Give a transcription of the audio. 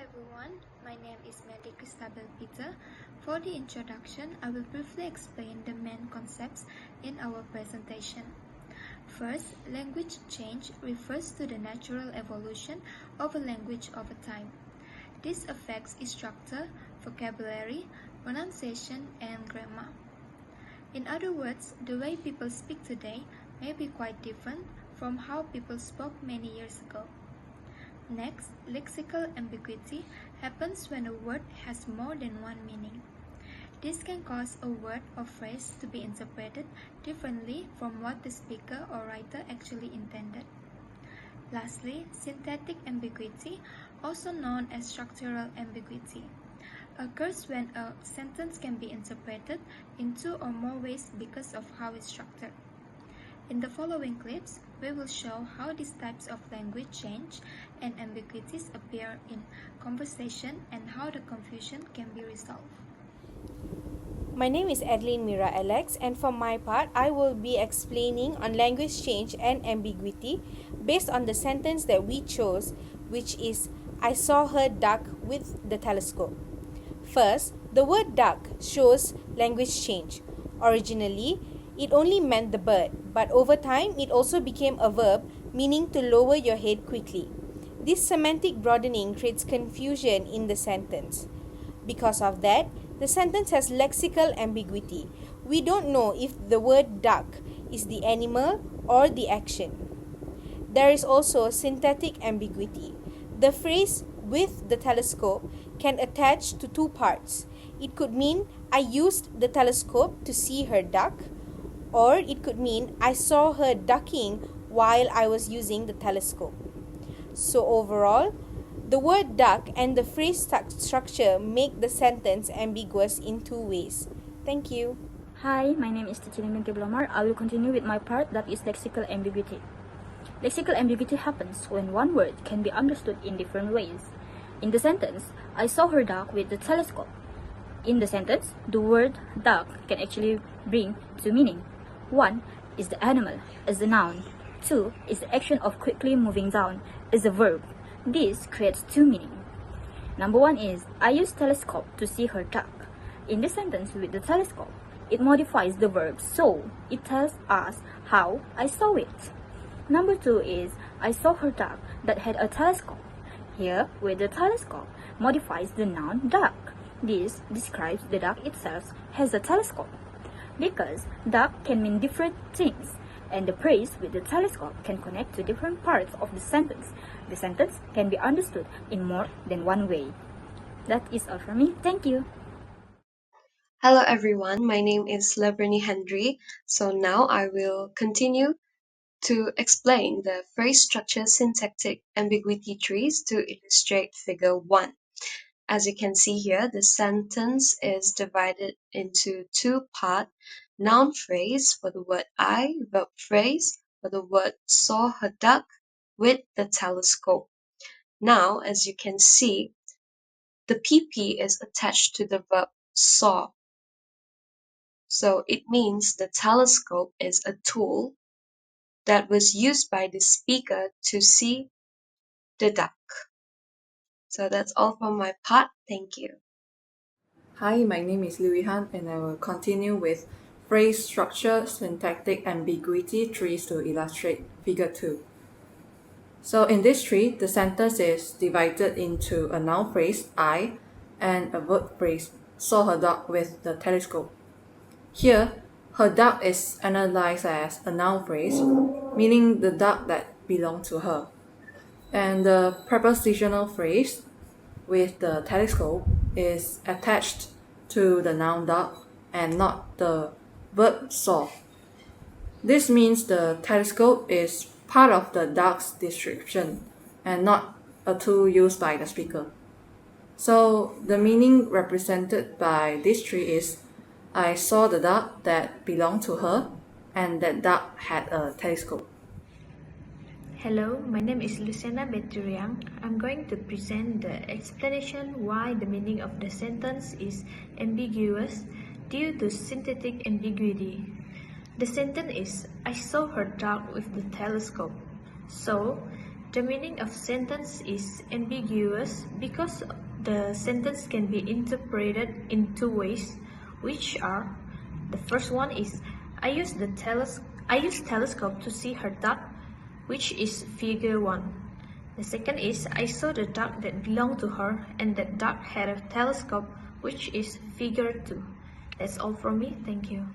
everyone, my name is Mary Christabel Peter. For the introduction, I will briefly explain the main concepts in our presentation. First, language change refers to the natural evolution of a language over time. This affects its structure, vocabulary, pronunciation, and grammar. In other words, the way people speak today may be quite different from how people spoke many years ago. Next, lexical ambiguity happens when a word has more than one meaning. This can cause a word or phrase to be interpreted differently from what the speaker or writer actually intended. Lastly, syntactic ambiguity, also known as structural ambiguity, occurs when a sentence can be interpreted in two or more ways because of how it's structured. In the following clips, we will show how these types of language change and ambiguities appear in conversation and how the confusion can be resolved. My name is Adeline Mira Alex, and for my part, I will be explaining on language change and ambiguity based on the sentence that we chose, which is I saw her duck with the telescope. First, the word duck shows language change. Originally, it only meant the bird, but over time, it also became a verb meaning to lower your head quickly. This semantic broadening creates confusion in the sentence. Because of that, the sentence has lexical ambiguity. We don't know if the word duck is the animal or the action. There is also syntactic ambiguity. The phrase with the telescope can attach to two parts. It could mean I used the telescope to see her duck, or it could mean I saw her ducking while I was using the telescope. So overall, the word duck and the phrase structure make the sentence ambiguous in two ways. Thank you. Hi, my name is Tichini Binti Blomar. I will continue with my part, that is lexical ambiguity. Lexical ambiguity happens when one word can be understood in different ways. In the sentence, I saw her duck with the telescope. In the sentence, the word duck can actually bring two meanings. One is the animal as the noun. Two is the action of quickly moving down as a verb. This creates two meanings. Number one is I used telescope to see her duck. In this sentence with the telescope, it modifies the verb so. It tells us how I saw it. Number two is I saw her duck that had a telescope. Here, with the telescope, modifies the noun duck. This describes the duck itself has a telescope. Because duck can mean different things, and the phrase with the telescope can connect to different parts of the sentence. The sentence can be understood in more than one way. That is all from me. Thank you. Hello everyone, my name is Leverny Hendry. So now I will continue to explain the phrase structure syntactic ambiguity trees to illustrate figure 1. As you can see here, the sentence is divided into two parts: noun phrase for the word I, verb phrase for the word saw her duck with the telescope. Now, as you can see, the PP is attached to the verb saw. So it means the telescope is a tool that was used by the speaker to see the duck. So that's all from my part. Thank you. Hi, my name is Liu Han, and I will continue with phrase structure syntactic ambiguity trees to illustrate figure 2. So in this tree, the sentence is divided into a noun phrase, I, and a verb phrase, saw her duck with the telescope. Here, her duck is analyzed as a noun phrase, meaning the duck that belonged to her. And the prepositional phrase with the telescope is attached to the noun duck and not the verb saw. This means the telescope is part of the duck's description and not a tool used by the speaker. So the meaning represented by this tree is I saw the duck that belonged to her, and that duck had a telescope. Hello, my name is Luciana Beturiang. I'm going to present the explanation why the meaning of the sentence is ambiguous due to syntactic ambiguity. The sentence is I saw her duck with the telescope. So, The meaning of sentence is ambiguous because the sentence can be interpreted in two ways, which are: the first one is I used telescope to see her duck, which is figure 1. The second is I saw the duck that belonged to her, and that duck had a telescope, which is figure 2. That's all from me. Thank you.